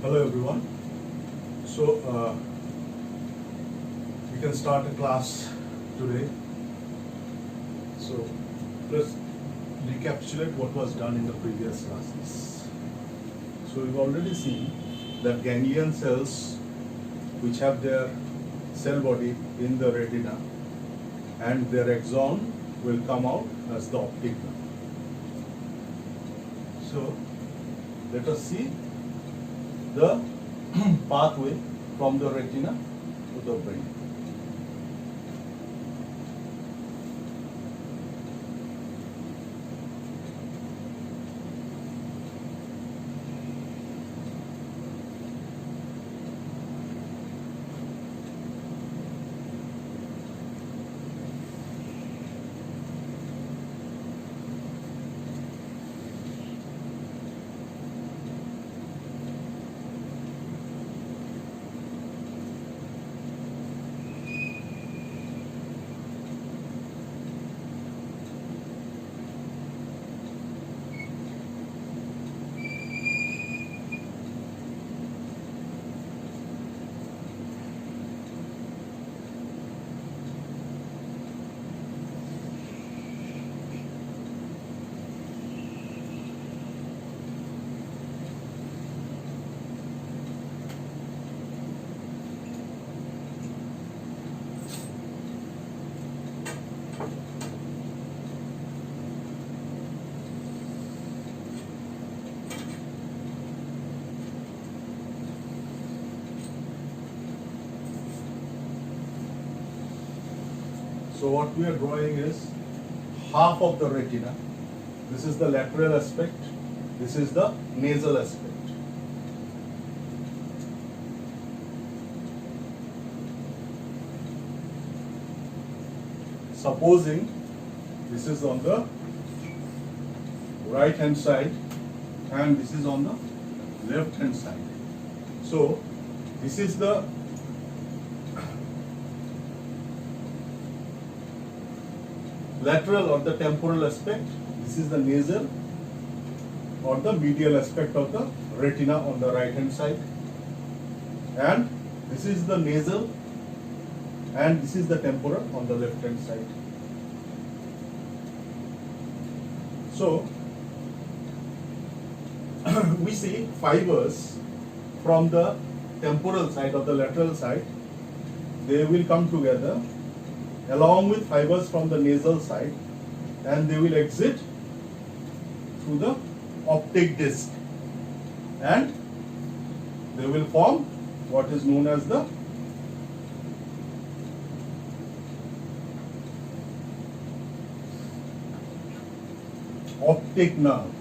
Hello everyone. So we can start a class today. So let's recapitulate what was done in the previous classes. So we've already seen that ganglion cells which have their cell body in the retina and their axon will come out as the optic nerve. So let us see the pathway from the retina to the brain. So what we are drawing is half of the retina. This is the lateral aspect. This is the nasal aspect. Supposing this is on the right hand side and this is on the left hand side. So this is the lateral or the temporal aspect, this is the nasal or the medial aspect of the retina on the right hand side, and this is the nasal and this is the temporal on the left hand side. So we see fibers from the temporal side or the lateral side, they will come together along with fibers from the nasal side and they will exit through the optic disc and they will form what is known as the optic nerve.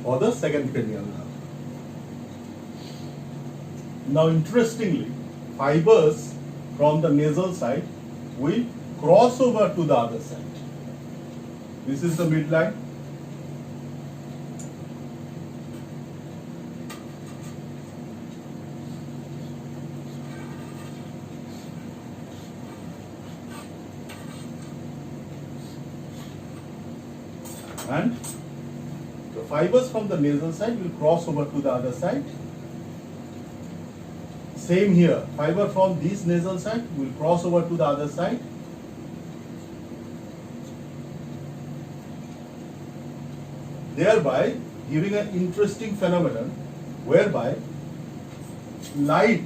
Or the second cranial nerve. Now interestingly, fibers from the nasal side will cross over to the other side. This is the midline. And the fibers from the nasal side will cross over to the other side. Same here, fiber from this nasal side will cross over to the other side. Thereby giving an interesting phenomenon whereby light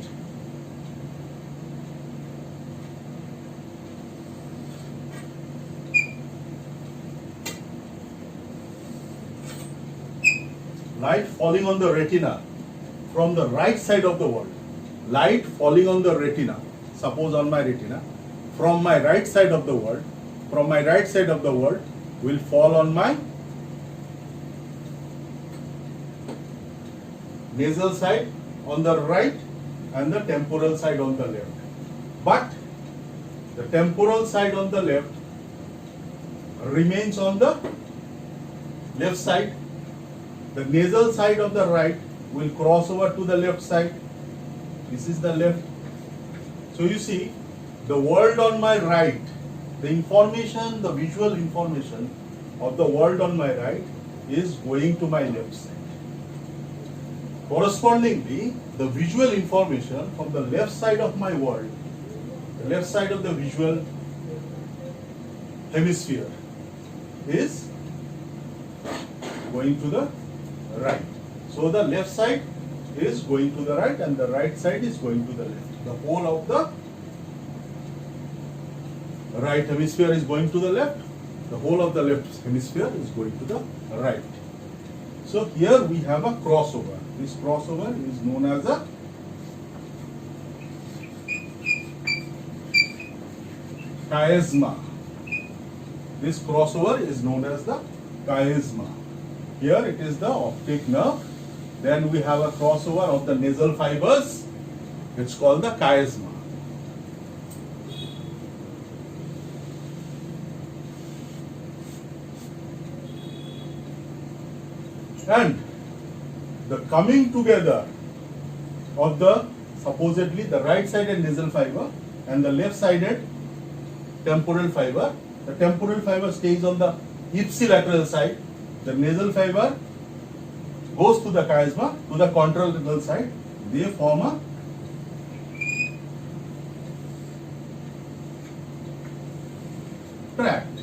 falling on the retina from the right side of the world. Light falling on the retina, suppose on my retina, from my right side of the world, will fall on my nasal side on the right and the temporal side on the left. But the temporal side on the left remains on the left side. The nasal side of the right will cross over to the left side. This is the left. So you see, the world on my right, the information, the visual information of the world on my right is going to my left side. Correspondingly, the visual information from the left side of my world, the left side of the visual hemisphere, is going to the right. So the left side is going to the right and the right side is going to the left. The whole of the right hemisphere is going to the left. The whole of the left hemisphere is going to the right. So here we have a crossover. This crossover is known as a chiasma. This crossover is known as the chiasma. Here it is the optic nerve. Then we have a crossover of the nasal fibers. It's called the chiasma. And the coming together of the supposedly the right sided nasal fiber and the left sided temporal fiber. The temporal fiber stays on the ipsilateral side. The nasal fiber goes to the chiasma, to the contralateral side. They form a tract.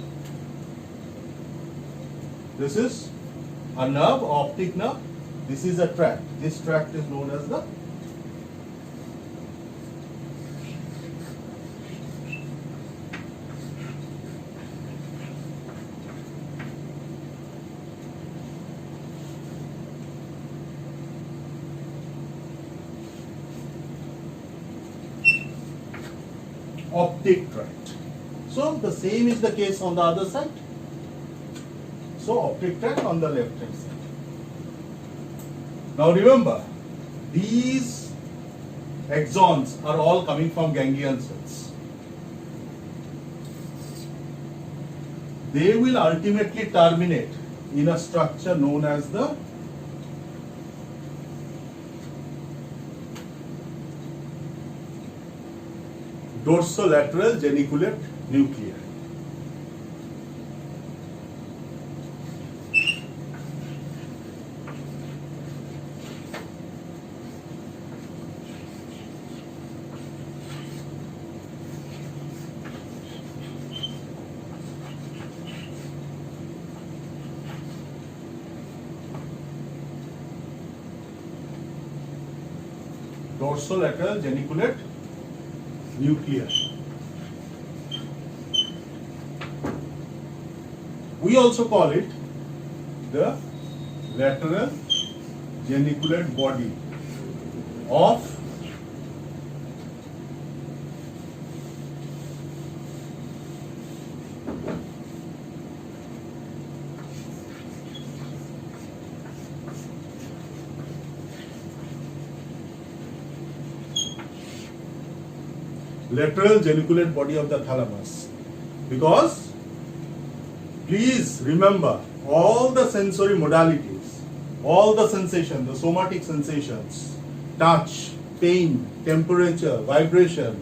This is a nerve, optic nerve. This is a tract. This tract is known as the optic tract. So the same is the case on the other side. So optic tract on the left hand side. Now remember, these axons are all coming from ganglion cells. They will ultimately terminate in a structure known as the dorsolateral geniculate nuclei. Dorsolateral geniculate nuclei. We also call it the lateral geniculate body of lateral geniculate body of the thalamus, because please remember all the sensory modalities, all the sensations, the somatic sensations, touch, pain, temperature, vibration,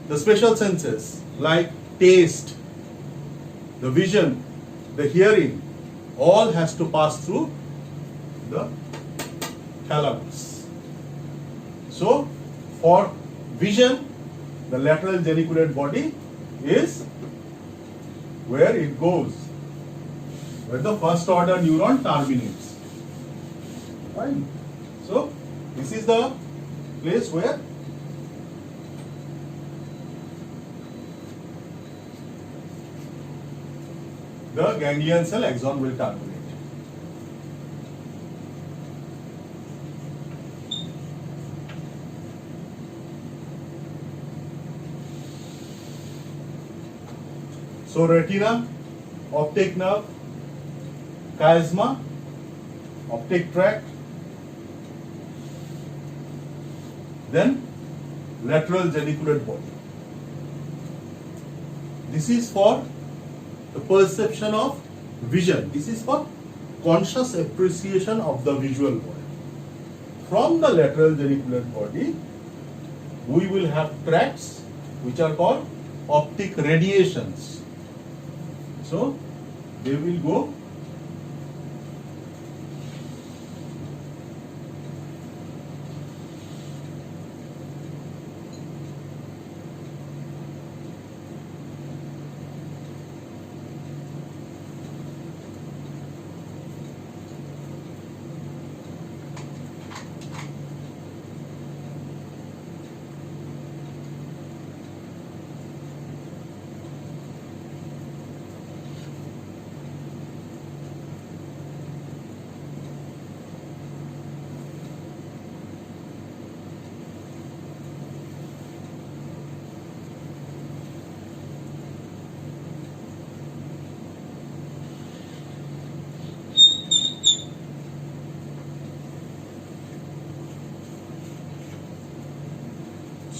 the special senses like taste, the vision, the hearing, all has to pass through the thalamus. So for vision, the lateral geniculate body is where it goes, where the first order neuron terminates. Fine. So this is the place where the ganglion cell axon will terminate. So retina, optic nerve, chiasma, optic tract, then lateral geniculate body. This is for the perception of vision. This is for conscious appreciation of the visual world. From the lateral geniculate body, we will have tracts which are called optic radiations. So they will go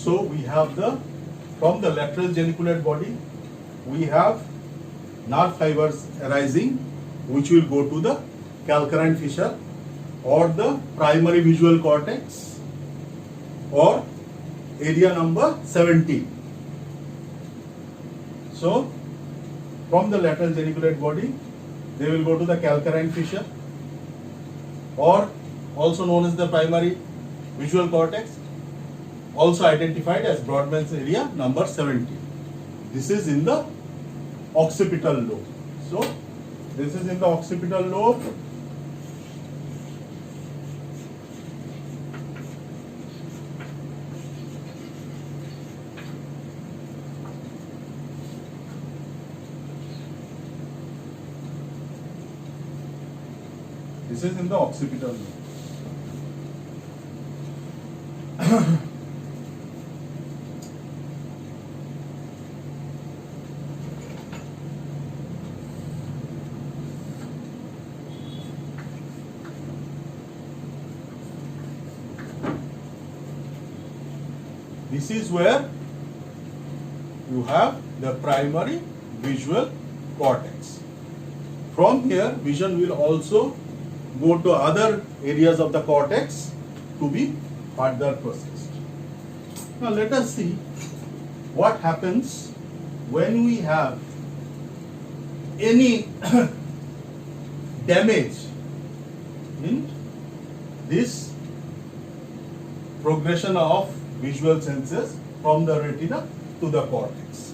So we have from the lateral geniculate body, we have nerve fibers arising, which will go to the calcarine fissure or the primary visual cortex or area number 17. So from the lateral geniculate body, they will go to the calcarine fissure or also known as the primary visual cortex, also identified as Brodmann's area number 17. This is in the occipital lobe. So this is in the occipital lobe. This is in the occipital lobe. This is where you have the primary visual cortex. From here, vision will also go to other areas of the cortex to be further processed. Now let us see what happens when we have any damage in this progression of visual senses from the retina to the cortex.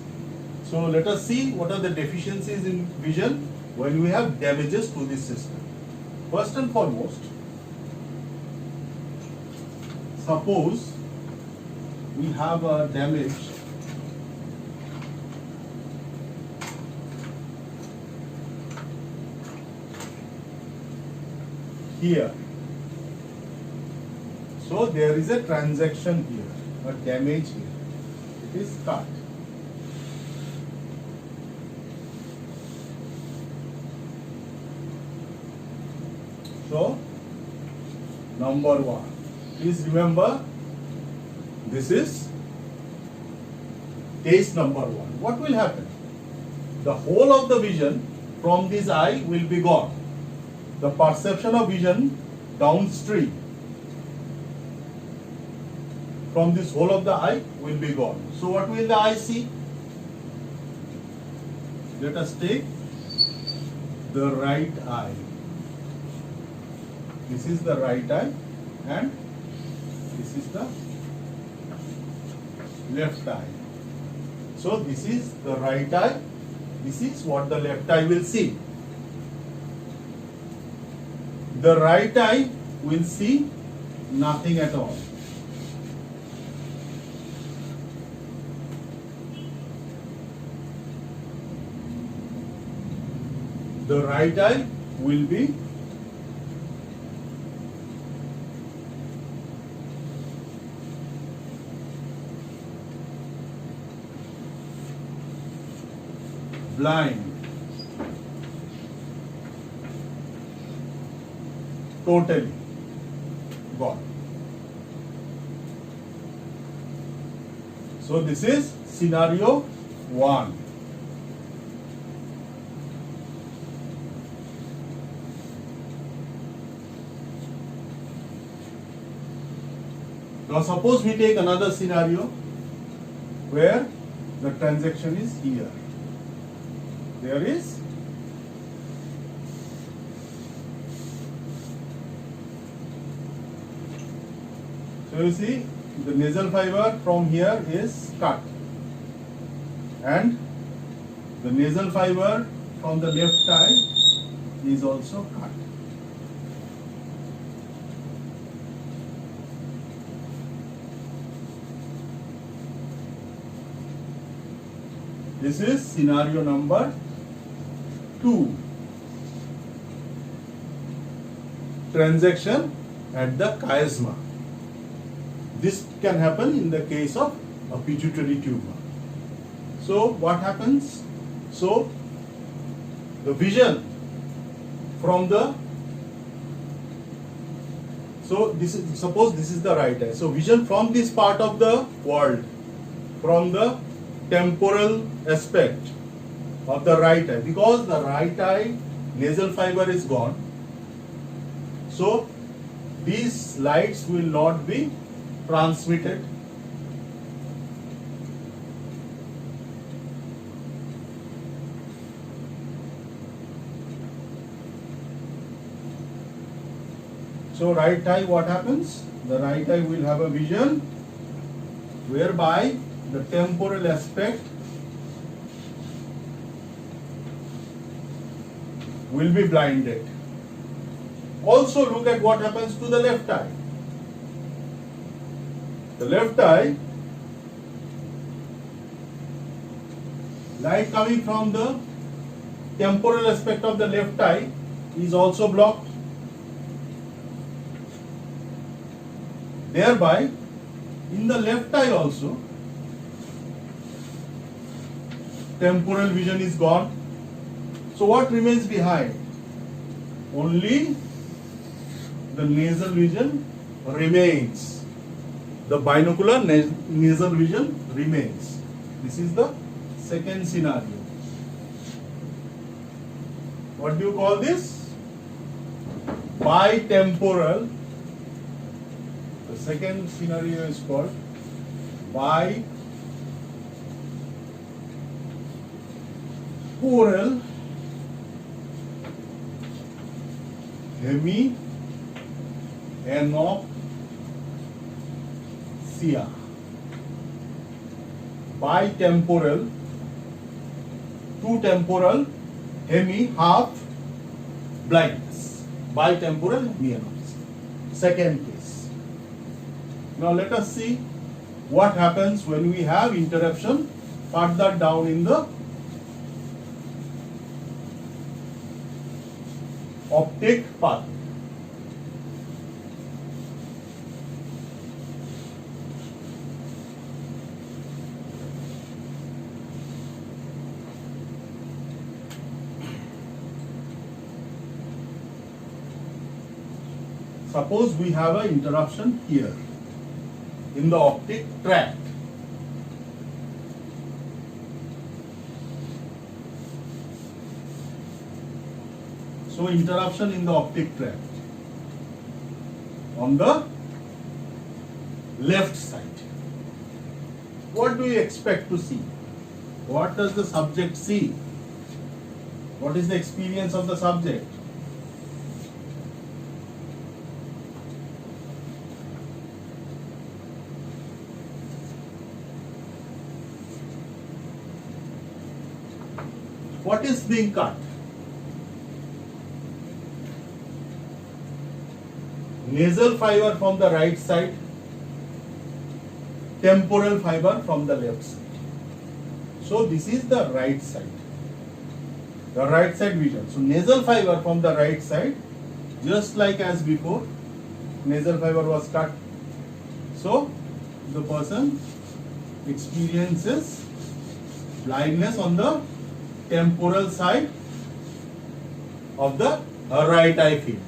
So let us see what are the deficiencies in vision when we have damages to this system. First and foremost, suppose we have a damage here. So there is a transaction here, a damage here. It is cut. So, number one, please remember this is case number one. What will happen? The whole of the vision from this eye will be gone. The perception of vision downstream from this whole of the eye will be gone. So what will the eye see? Let us take the right eye. This is the right eye and this is the left eye. So this is the right eye. This is what the left eye will see. The right eye will see nothing at all. The right eye will be blind, totally gone. So this is scenario 1. Now suppose we take another scenario where the transaction is here. there is so you see the nasal fiber from here is cut, and the nasal fiber from the left eye is also cut. This is scenario number 2. Transaction at the chiasma. This can happen in the case of a pituitary tumor. So what happens? So the vision from the suppose this is the right eye. So vision from this part of the world, from the temporal aspect of the right eye, because the right eye nasal fiber is gone, so these lights will not be transmitted. So right eye, what happens? The right eye will have a vision whereby the temporal aspect will be blinded. Also look at what happens to the left eye. The left eye, light coming from the temporal aspect of the left eye is also blocked. Thereby, in the left eye also, temporal vision is gone. So what remains behind? Only the nasal vision remains. The binocular nasal vision remains. This is the second scenario. What do you call this? Bitemporal. The second scenario is called bipolar hemianopsia. Bitemporal, two temporal, hemi, half blindness. Bitemporal hemianopsia. Second case. Now let us see what happens when we have interruption further down in the optic path. Suppose we have an interruption here in the optic tract. So interruption in the optic tract on the left side. What do you expect to see? What does the subject see? What is the experience of the subject? What is being cut? Nasal fiber from the right side, temporal fiber from the left side. So this is the right side. The right side vision. So nasal fiber from the right side, just like as before, nasal fiber was cut. So the person experiences blindness on the temporal side of the right eye field.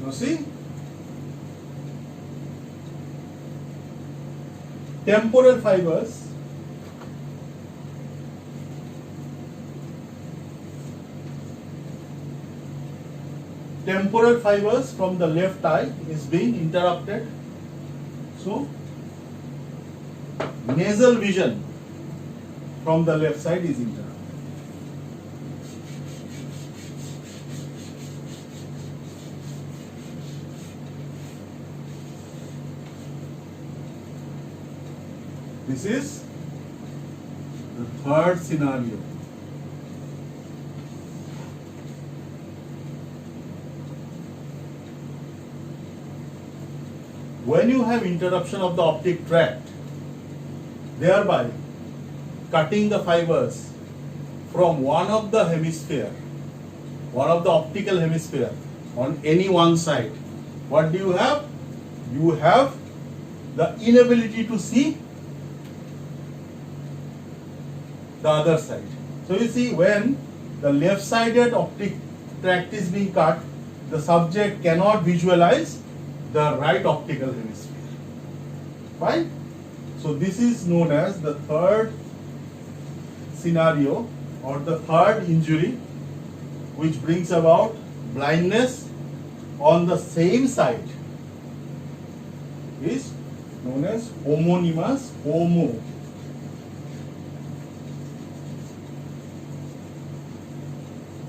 Now see, temporal fibers from the left eye is being interrupted. So nasal vision from the left side is interrupted. This is the third scenario. When you have interruption of the optic tract, thereby cutting the fibers from one of the hemisphere, one of the optical hemisphere on any one side, what do you have? You have the inability to see the other side. So you see, when the left-sided optic tract is being cut, the subject cannot visualize the right optical hemisphere. Fine? So this is known as the third scenario or the third injury, which brings about blindness on the same side, is known as homonymous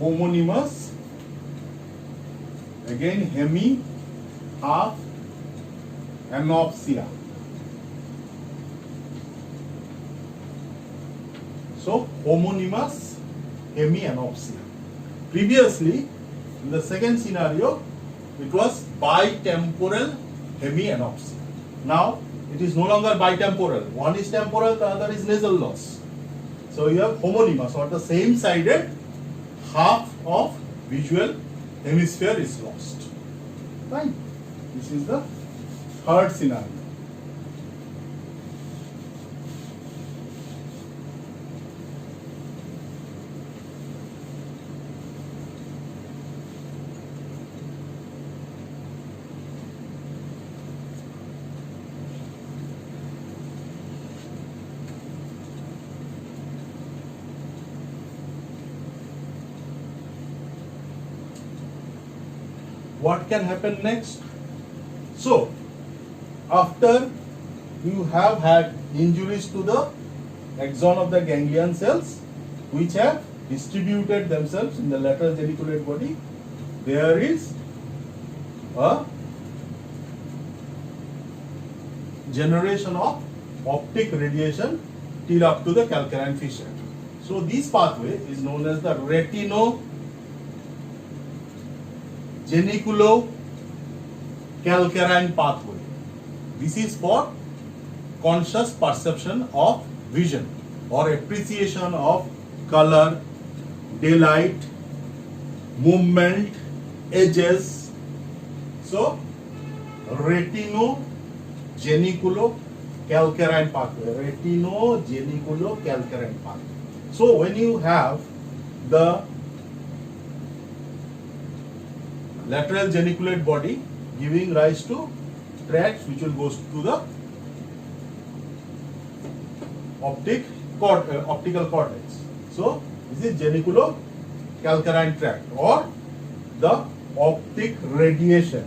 homonymous, again hemi, half, anopsia. So homonymous hemianopsia. Previously, in the second scenario, it was bitemporal hemianopsia. Now it is no longer bitemporal. One is temporal, the other is nasal loss. So you have homonymous or the same sided, half of visual hemisphere is lost. Fine. This is the third scenario. What can happen next? So, after you have had injuries to the axon of the ganglion cells, which have distributed themselves in the lateral geniculate body, there is a generation of optic radiation till up to the calcarine fissure. So, this pathway is known as the retino-geniculo-calcarine pathway. This is for conscious perception of vision or appreciation of color, daylight, movement, edges. So, retino-geniculo-calcarine pathway. Retino-geniculo-calcarine pathway. So, when you have the lateral geniculate body giving rise to tracts which will go to the optical cortex. So, this is geniculo-calcarine tract or the optic radiation.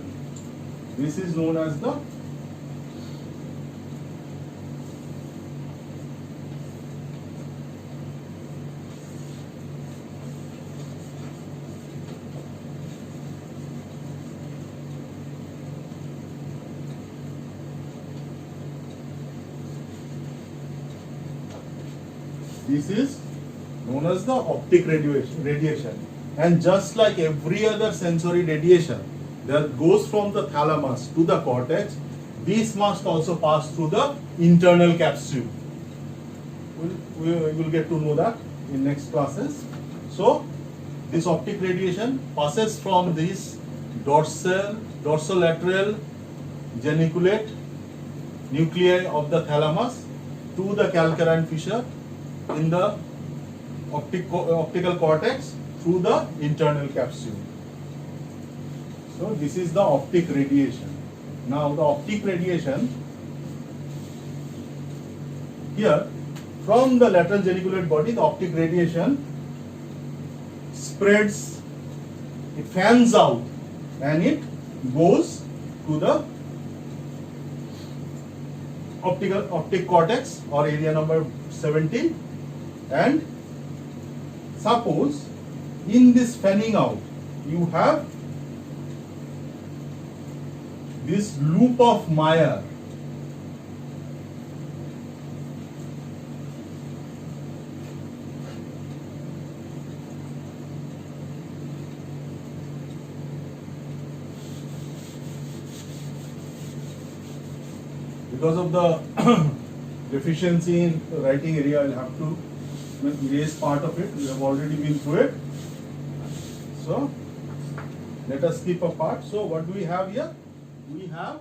This is known as the optic radiation. And just like every other sensory radiation that goes from the thalamus to the cortex, this must also pass through the internal capsule. We will get to know that in next classes. So, this optic radiation passes from this dorsolateral geniculate nuclei of the thalamus to the calcarine fissure in the optical cortex through the internal capsule. So this is the optic radiation. Now the optic radiation here from the lateral geniculate body, the optic radiation spreads, it fans out and it goes to the optic cortex or area number 17. And suppose in this fanning out you have this loop of Meyer because of the deficiency in writing area, I'll have to erase part of it. We have already been through it. So let us skip a part. So what do we have here? We have